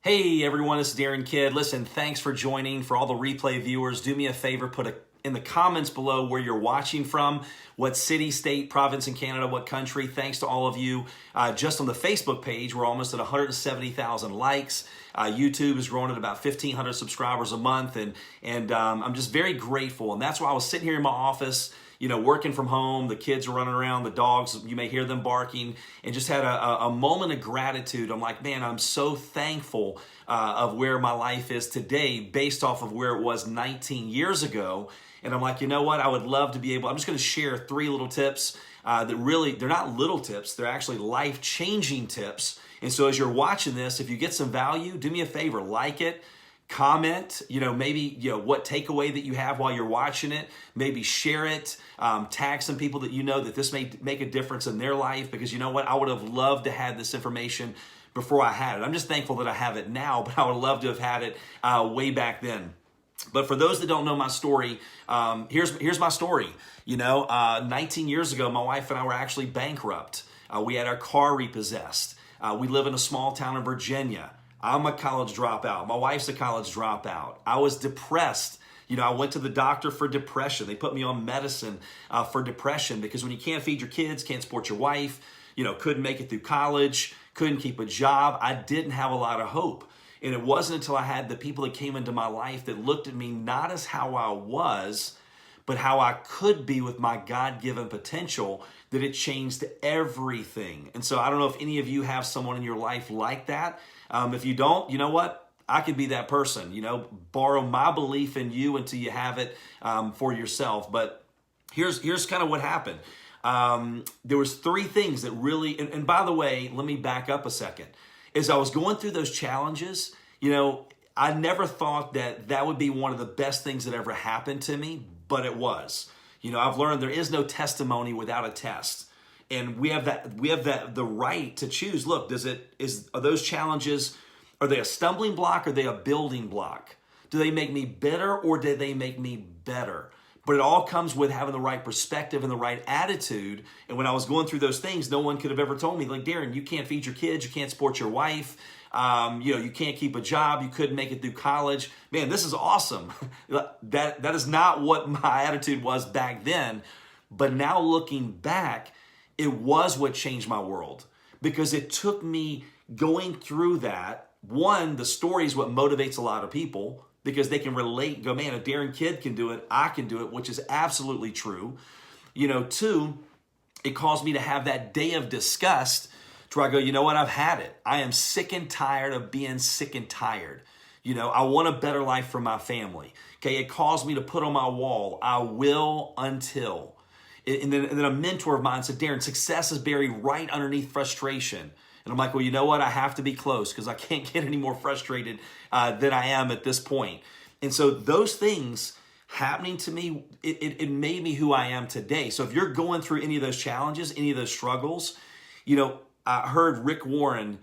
Hey everyone, this is Darin Kidd. Listen, thanks for joining. For all the replay viewers, do me a favor, in the comments below where you're watching from, what city, state, province in Canada, what country. Thanks to all of you. Just on the Facebook page, we're almost at 170,000 likes. YouTube is growing at about 1,500 subscribers a month, and I'm just very grateful. And that's why I was sitting here in my office, working from home. The kids are running around, the dogs, you may hear them barking, and just had a moment of gratitude. I'm like, man, I'm so thankful of where my life is today based off of where it was 19 years ago. And I'm like, you know what? I would love to be able, I'm just going to share 3 little tips that really, they're not little tips, they're actually life-changing tips. And so as you're watching this, if you get some value, do me a favor, like it. Comment, maybe, what takeaway that you have while you're watching it. Maybe share it, tag some people that you know that this may make a difference in their life, because you know what? I would have loved to have this information before I had it. I'm just thankful that I have it now, but I would love to have had it way back then. But for those that don't know my story, here's my story. 19 years ago, my wife and I were actually bankrupt. We had our car repossessed. We live in a small town in Virginia. I'm a college dropout. My wife's a college dropout. I was depressed. I went to the doctor for depression. They put me on medicine for depression, because when you can't feed your kids, can't support your wife, couldn't make it through college, couldn't keep a job, I didn't have a lot of hope. And it wasn't until I had the people that came into my life that looked at me not as how I was, but how I could be with my God-given potential, that it changed everything. And so I don't know if any of you have someone in your life like that. If you don't, you know what? I could be that person. Borrow my belief in you until you have it for yourself. But here's kind of what happened. There was 3 things that really, and by the way, let me back up a second. As I was going through those challenges, I never thought that would be one of the best things that ever happened to me, but it was. I've learned there is no testimony without a test. And we have the right to choose. Look, are those challenges, are they a stumbling block or are they a building block? Do they make me bitter or do they make me better? But it all comes with having the right perspective and the right attitude. And when I was going through those things, no one could have ever told me, like, Darin, you can't feed your kids, you can't support your wife, you can't keep a job, you couldn't make it through college. Man, this is awesome. That is not what my attitude was back then. But now looking back, it was what changed my world, because it took me going through that. One, the story is what motivates a lot of people, because they can relate and go, man, if Darin Kidd can do it, I can do it, which is absolutely true. 2, it caused me to have that day of disgust to where I go, you know what, I've had it. I am sick and tired of being sick and tired. I want a better life for my family. Okay, it caused me to put on my wall, I will until. And then a mentor of mine said, Darin, success is buried right underneath frustration. And I'm like, well, you know what? I have to be close, because I can't get any more frustrated than I am at this point. And so those things happening to me, it made me who I am today. So if you're going through any of those challenges, any of those struggles, I heard Rick Warren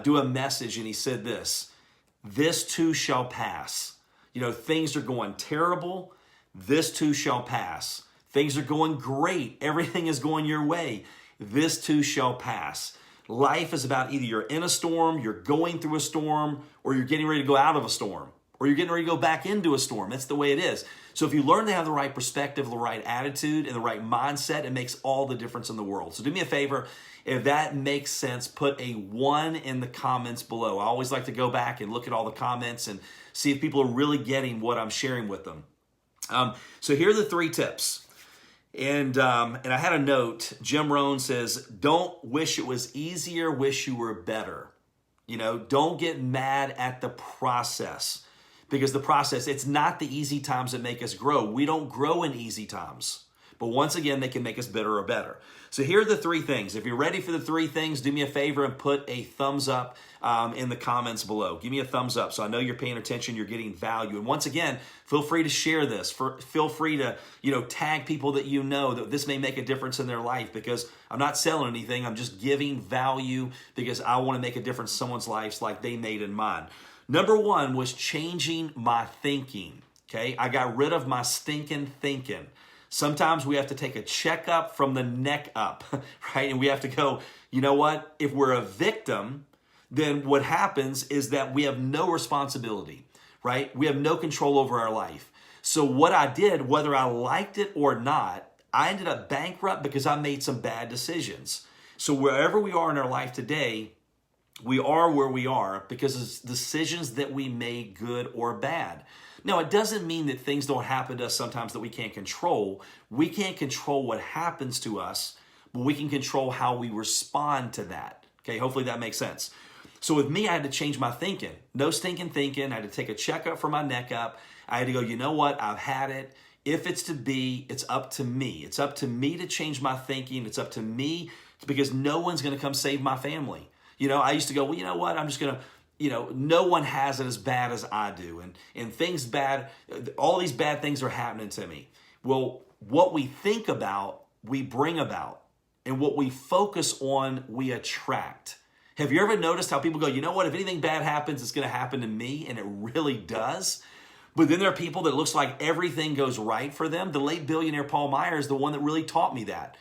do a message, and he said this too shall pass. Things are going terrible. This too shall pass. Things are going great. Everything is going your way. This too shall pass. Life is about either you're in a storm, you're going through a storm, or you're getting ready to go out of a storm, or you're getting ready to go back into a storm. That's the way it is. So if you learn to have the right perspective, the right attitude, and the right mindset, it makes all the difference in the world. So do me a favor, if that makes sense, put a 1 in the comments below. I always like to go back and look at all the comments and see if people are really getting what I'm sharing with them. So here are the 3 tips. And I had a note. Jim Rohn says, don't wish it was easier, wish you were better. Don't get mad at the process, because the process, it's not the easy times that make us grow. We don't grow in easy times. But once again, they can make us bitter or better. So here are the 3 things. If you're ready for the 3 things, do me a favor and put a thumbs up in the comments below. Give me a thumbs up so I know you're paying attention, you're getting value. And once again, feel free to share this. Feel free to tag people that you know that this may make a difference in their life, because I'm not selling anything. I'm just giving value because I want to make a difference in someone's life like they made in mine. Number 1 was changing my thinking. Okay, I got rid of my stinking thinking. Sometimes we have to take a checkup from the neck up, right? And we have to go, you know what? If we're a victim, then what happens is that we have no responsibility, right? We have no control over our life. So what I did, whether I liked it or not, I ended up bankrupt because I made some bad decisions. So wherever we are in our life today, we are where we are because of decisions that we made, good or bad. Now, it doesn't mean that things don't happen to us sometimes that we can't control. We can't control what happens to us, but we can control how we respond to that. Okay, hopefully that makes sense. So with me, I had to change my thinking. No stinking thinking. I had to take a checkup for my neck up. I had to go, you know what? I've had it. If it's to be, it's up to me. It's up to me to change my thinking. It's up to me because no one's going to come save my family. You know, I used to go, well, you know what? I'm just going to, no one has it as bad as I do. And things bad, all these bad things are happening to me. Well, what we think about, we bring about. And what we focus on, we attract. Have you ever noticed how people go, you know what? If anything bad happens, it's going to happen to me. And it really does. But then there are people that it looks like everything goes right for them. The late billionaire Paul Meyer is the one that really taught me that.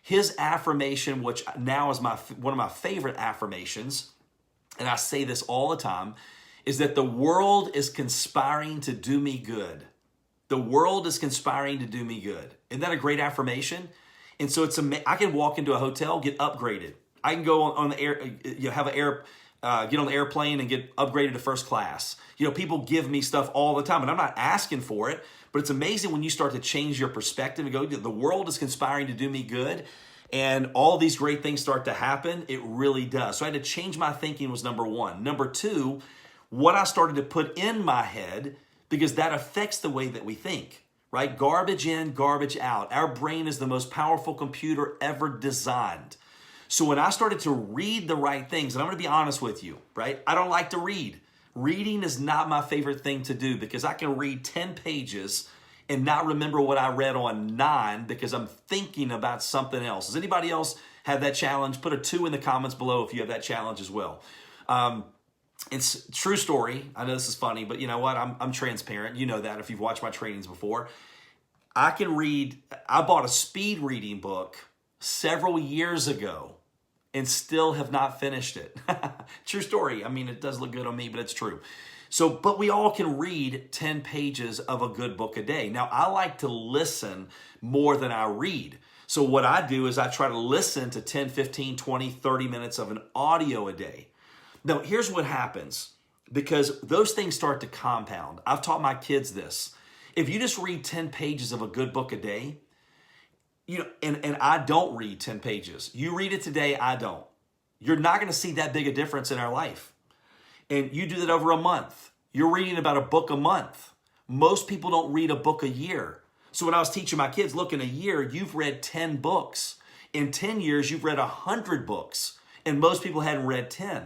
His affirmation, which now is one of my favorite affirmations, and I say this all the time, is that the world is conspiring to do me good. The world is conspiring to do me good. Isn't that a great affirmation? And so I can walk into a hotel, get upgraded. I can go on the air, get on the airplane and get upgraded to first class. People give me stuff all the time, and I'm not asking for it, but it's amazing when you start to change your perspective and go, the world is conspiring to do me good, and all these great things start to happen. It really does. So I had to change my thinking was number one. Number two, what I started to put in my head, because that affects the way that we think, right? Garbage in, garbage out. Our brain is the most powerful computer ever designed. So when I started to read the right things, and I'm going to be honest with you, right? I don't like to read. Reading is not my favorite thing to do because I can read 10 pages and not remember what I read on 9 because I'm thinking about something else. Does anybody else have that challenge? Put a 2 in the comments below if you have that challenge as well. It's a true story. I know this is funny, but you know what? I'm transparent. You know that if you've watched my trainings before. I bought a speed reading book several years ago and still have not finished it. True story. I mean, it does look good on me, but it's true. So, but we all can read 10 pages of a good book a day. Now, I like to listen more than I read. So what I do is I try to listen to 10, 15, 20, 30 minutes of an audio a day. Now, here's what happens because those things start to compound. I've taught my kids this. If you just read 10 pages of a good book a day, and I don't read 10 pages. You read it today, I don't. You're not going to see that big a difference in our life. And you do that over a month. You're reading about a book a month. Most people don't read a book a year. So when I was teaching my kids, look, in a year, you've read 10 books. In 10 years, you've read 100 books. And most people hadn't read 10.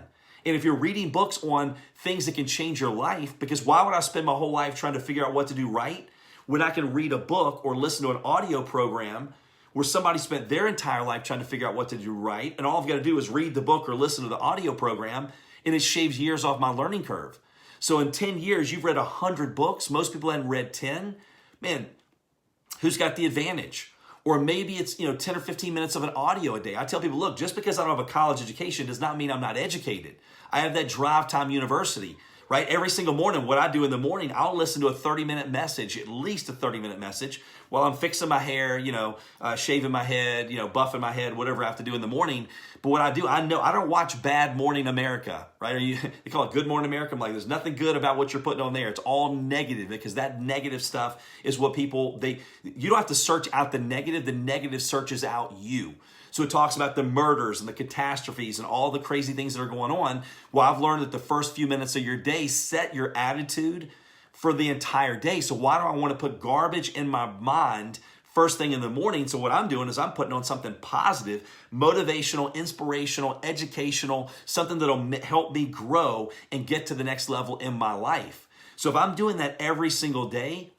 And if you're reading books on things that can change your life, because why would I spend my whole life trying to figure out what to do right when I can read a book or listen to an audio program where somebody spent their entire life trying to figure out what to do right, and all I've got to do is read the book or listen to the audio program, and it shaves years off my learning curve. So in 10 years, you've read 100 books. Most people hadn't read 10. Man, who's got the advantage? Or maybe it's 10 or 15 minutes of an audio a day. I tell people, look, just because I don't have a college education does not mean I'm not educated. I have that Drive Time University, right? Every single morning, what I do in the morning, I'll listen to a 30-minute message, at least a 30-minute message, while I'm fixing my hair, shaving my head, buffing my head, whatever I have to do in the morning. But what I do, I don't watch Bad Morning America, right? They call it Good Morning America. I'm like, there's nothing good about what you're putting on there. It's all negative because that negative stuff is what you don't have to search out the negative searches out you. So it talks about the murders and the catastrophes and all the crazy things that are going on. Well, I've learned that the first few minutes of your day set your attitude for the entire day. So why do I want to put garbage in my mind first thing in the morning? So what I'm doing is I'm putting on something positive, motivational, inspirational, educational, something that'll help me grow and get to the next level in my life. So if I'm doing that every single day,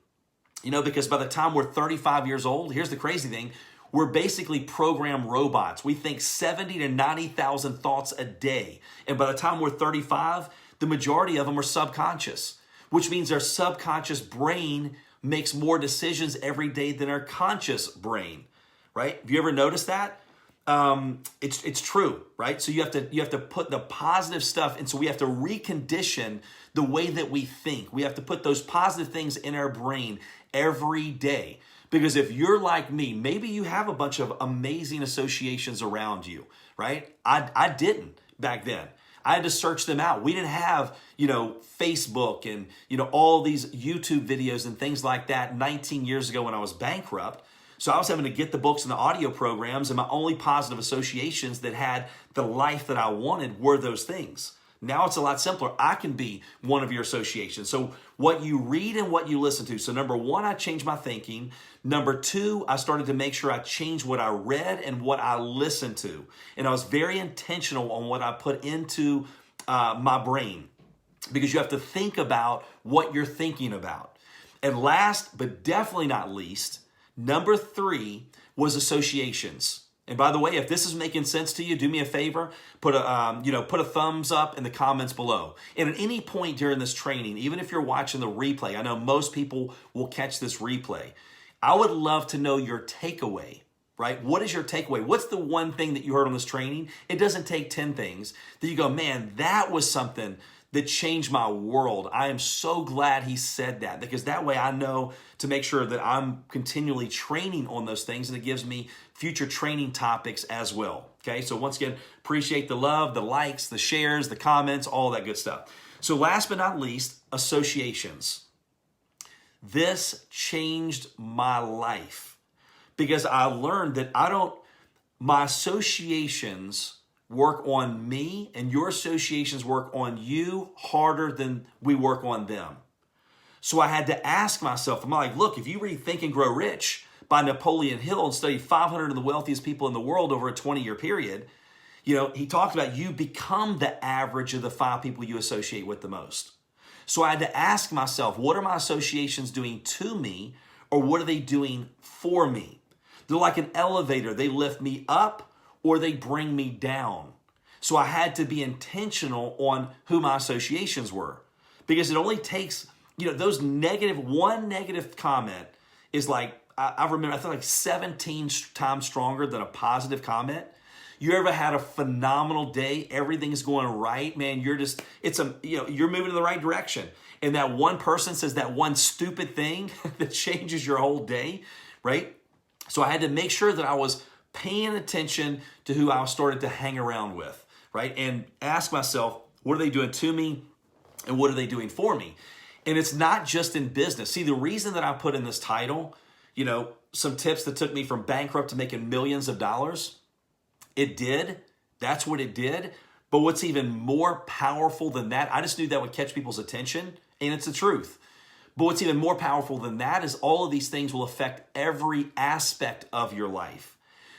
because by the time we're 35 years old, here's the crazy thing, we're basically programmed robots. We think 70 to 90,000 thoughts a day. And by the time we're 35, the majority of them are subconscious, which means our subconscious brain makes more decisions every day than our conscious brain, right? Have you ever noticed that? it's true, right? So you have to put the positive stuff, and so we have to recondition the way that we think. We have to put those positive things in our brain every day. Because if you're like me, maybe you have a bunch of amazing associations around you, right? I didn't back then. I had to search them out. We didn't have, Facebook and, all these YouTube videos and things like that 19 years ago when I was bankrupt. So I was having to get the books and the audio programs, and my only positive associations that had the life that I wanted were those things. Now it's a lot simpler. I can be one of your associations. So what you read and what you listen to. So number one, I changed my thinking. Number two, I started to make sure I changed what I read and what I listened to. And I was very intentional on what I put into my brain, because you have to think about what you're thinking about. And last, but definitely not least, number three was associations. And by the way, if this is making sense to you, do me a favor, put a thumbs up in the comments below. And at any point during this training, even if you're watching the replay, I know most people will catch this replay. I would love to know your takeaway, right? What is your takeaway? What's the one thing that you heard on this training? It doesn't take 10 things that you go, man, that was something that changed my world. I am so glad he said that, because that way I know to make sure that I'm continually training on those things, and it gives me future training topics as well. Okay, so once again, appreciate the love, the likes, the shares, the comments, all that good stuff. So last but not least, associations. This changed my life, because I learned that my associations work on me, and your associations work on you harder than we work on them. So I had to ask myself, I'm like, look, if you read Think and Grow Rich by Napoleon Hill and study 500 of the wealthiest people in the world over a 20-year period, he talked about you become the average of the 5 people you associate with the most. So I had to ask myself, what are my associations doing to me, or what are they doing for me? They're like an elevator. They lift me up or they bring me down. So I had to be intentional on who my associations were, because it only takes, one negative comment is like, I remember, I think like 17 times stronger than a positive comment. You ever had a phenomenal day? Everything's going right, man. You're moving in the right direction. And that one person says that one stupid thing that changes your whole day, right? So I had to make sure that I was paying attention to who I started to hang around with, right? And ask myself, what are they doing to me, and what are they doing for me? And it's not just in business. See, the reason that I put in this title, some tips that took me from bankrupt to making millions of dollars, it did. That's what it did. But what's even more powerful than that, I just knew that would catch people's attention, and it's the truth. But what's even more powerful than that is all of these things will affect every aspect of your life.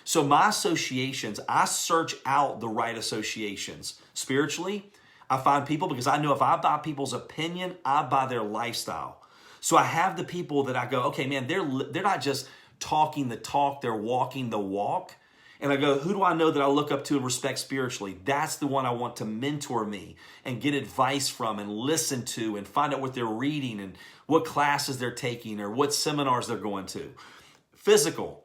So my associations, I search out the right associations. Spiritually, I find people, because I know if I buy people's opinion, I buy their lifestyle. So I have the people that I go, okay, man, they're not just talking the talk, they're walking the walk. And I go, who do I know that I look up to and respect spiritually? That's the one I want to mentor me and get advice from and listen to and find out what they're reading and what classes they're taking or what seminars they're going to. Physical,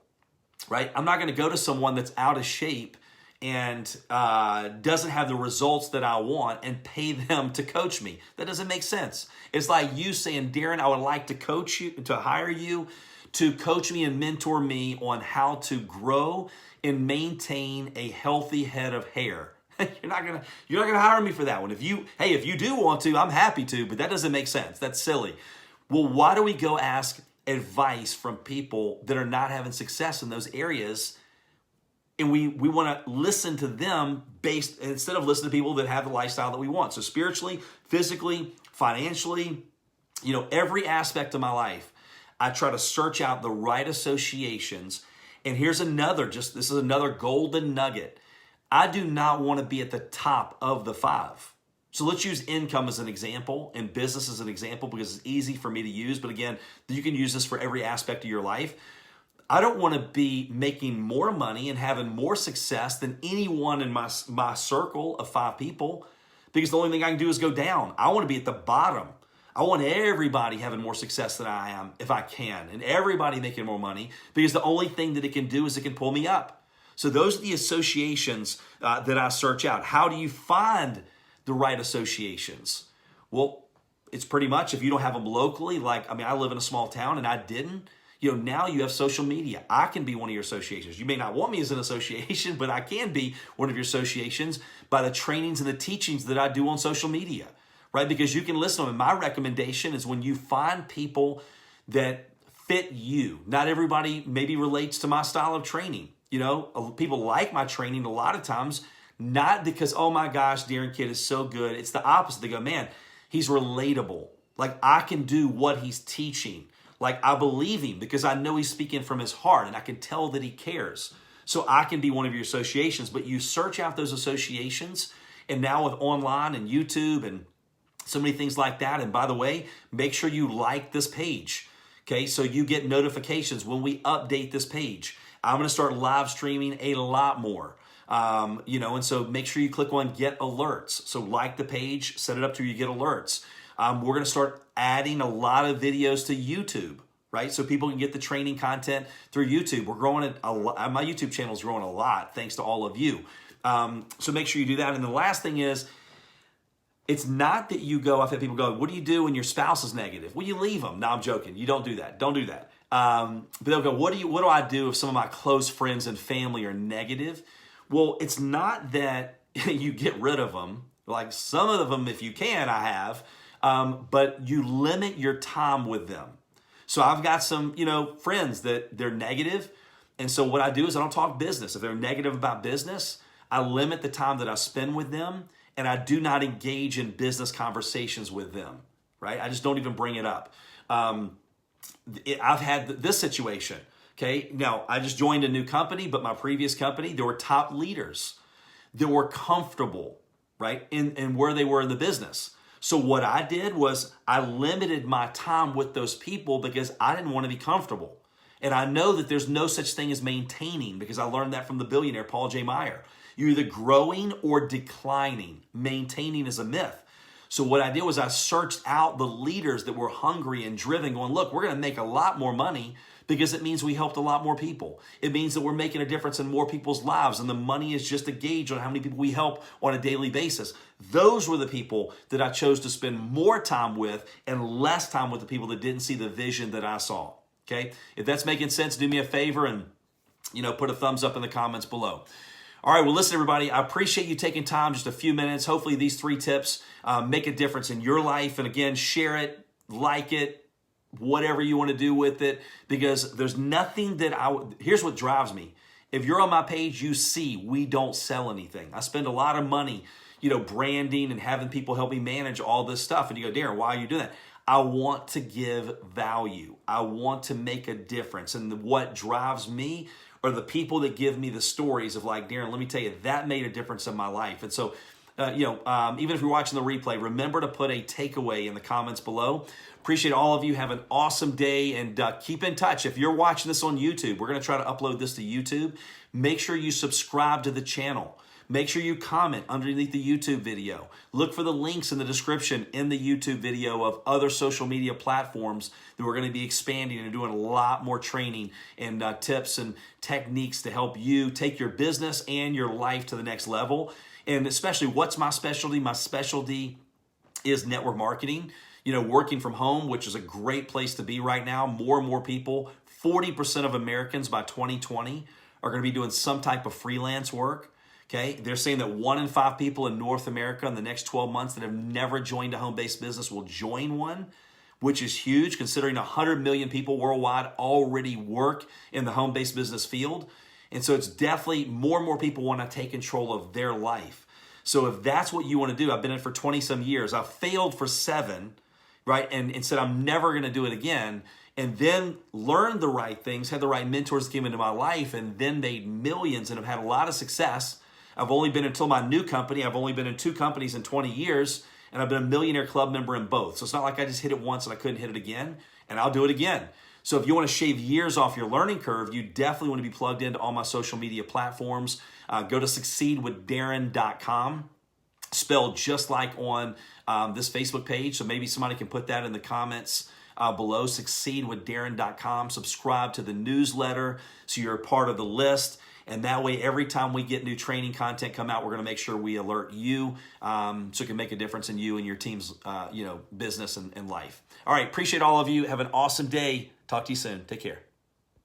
right? I'm not going to go to someone that's out of shape and doesn't have the results that I want and pay them to coach me. That doesn't make sense. It's like you saying, Darin, I would like to coach you, to hire you to coach me and mentor me on how to grow and maintain a healthy head of hair. You're not gonna hire me for that one. If you do want to, I'm happy to, but that doesn't make sense. That's silly. Well, why do we go ask advice from people that are not having success in those areas? And we want to listen to them instead of listening to people that have the lifestyle that we want. So spiritually, physically, financially, every aspect of my life, I try to search out the right associations. And here's this is another golden nugget. I do not want to be at the top of the 5. So let's use income as an example and business as an example, because it's easy for me to use. But again, you can use this for every aspect of your life. I don't want to be making more money and having more success than anyone in my circle of 5 people, because the only thing I can do is go down. I want to be at the bottom. I want everybody having more success than I am if I can, and everybody making more money, because the only thing that it can do is it can pull me up. So those are the associations that I search out. How do you find the right associations? Well, it's pretty much if you don't have them locally, I live in a small town and I didn't, now you have social media. I can be one of your associations. You may not want me as an association, but I can be one of your associations by the trainings and the teachings that I do on social media, right? Because you can listen to them. And my recommendation is when you find people that fit you. Not everybody maybe relates to my style of training. People like my training a lot of times, not because, oh my gosh, Darin Kidd is so good. It's the opposite. They go, man, he's relatable. Like I can do what he's teaching. Like I believe him because I know he's speaking from his heart and I can tell that he cares. So I can be one of your associations, but you search out those associations, and now with online and YouTube and so many things like that. And by the way, make sure you like this page. Okay, so you get notifications when we update this page. I'm going to start live streaming a lot more. And so make sure you click on get alerts. So like the page, set it up to you get alerts. We're going to start adding a lot of videos to YouTube, right? So people can get the training content through YouTube. We're growing it a lot. My YouTube channel is growing a lot thanks to all of you. So make sure you do that. And the last thing is, it's not that you go, I've had people go, what do you do when your spouse is negative? Well, you leave them. No, I'm joking. You don't do that. Don't do that. But they'll go, what do I do if some of my close friends and family are negative? Well, it's not that you get rid of them. Like some of them, if you can, I have. But you limit your time with them. So I've got some, friends that they're negative. And so what I do is I don't talk business. If they're negative about business, I limit the time that I spend with them. And I do not engage in business conversations with them, right? I just don't even bring it up. I've had this situation, okay? Now, I just joined a new company, but my previous company, there were top leaders that were comfortable, right, in where they were in the business. So what I did was I limited my time with those people because I didn't want to be comfortable. And I know that there's no such thing as maintaining because I learned that from the billionaire, Paul J. Meyer. You're either growing or declining. Maintaining is a myth. So what I did was I searched out the leaders that were hungry and driven, going, look, we're going to make a lot more money because it means we helped a lot more people. It means that we're making a difference in more people's lives, and the money is just a gauge on how many people we help on a daily basis. Those were the people that I chose to spend more time with and less time with the people that didn't see the vision that I saw. Okay? If that's making sense, do me a favor and put a thumbs up in the comments below. All right, well, listen, everybody, I appreciate you taking time, just a few minutes. Hopefully these 3 tips make a difference in your life. And again, share it, like it, whatever you want to do with it, because there's nothing here's what drives me. If you're on my page, you see we don't sell anything. I spend a lot of money, branding and having people help me manage all this stuff. And you go, Darin, why are you doing that? I want to give value. I want to make a difference. And what drives me are the people that give me the stories of like, Darin, let me tell you, that made a difference in my life. And so, even if you're watching the replay, remember to put a takeaway in the comments below. Appreciate all of you. Have an awesome day and keep in touch. If you're watching this on YouTube, we're going to try to upload this to YouTube. Make sure you subscribe to the channel. Make sure you comment underneath the YouTube video. Look for the links in the description in the YouTube video of other social media platforms that we're going to be expanding and doing a lot more training and tips and techniques to help you take your business and your life to the next level. And especially, what's my specialty? My specialty is network marketing. Working from home, which is a great place to be right now. More and more people, 40% of Americans by 2020 are going to be doing some type of freelance work. Okay, they're saying that 1 in 5 people in North America in the next 12 months that have never joined a home-based business will join one, which is huge considering 100 million people worldwide already work in the home-based business field. And so it's definitely more and more people want to take control of their life. So if that's what you want to do, I've been in it for 20 some years. I failed for 7, right? And said I'm never going to do it again. And then learned the right things, had the right mentors that came into my life, and then made millions and have had a lot of success. I've only been until my new company. I've only been in 2 companies in 20 years, and I've been a Millionaire Club member in both. So it's not like I just hit it once and I couldn't hit it again, and I'll do it again. So if you want to shave years off your learning curve, you definitely want to be plugged into all my social media platforms. Go to succeedwithdarin.com, spelled just like on this Facebook page. So maybe somebody can put that in the comments below, succeedwithdarin.com. Subscribe to the newsletter so you're a part of the list. And that way, every time we get new training content come out, we're going to make sure we alert you so it can make a difference in you and your team's business and life. All right, appreciate all of you. Have an awesome day. Talk to you soon. Take care.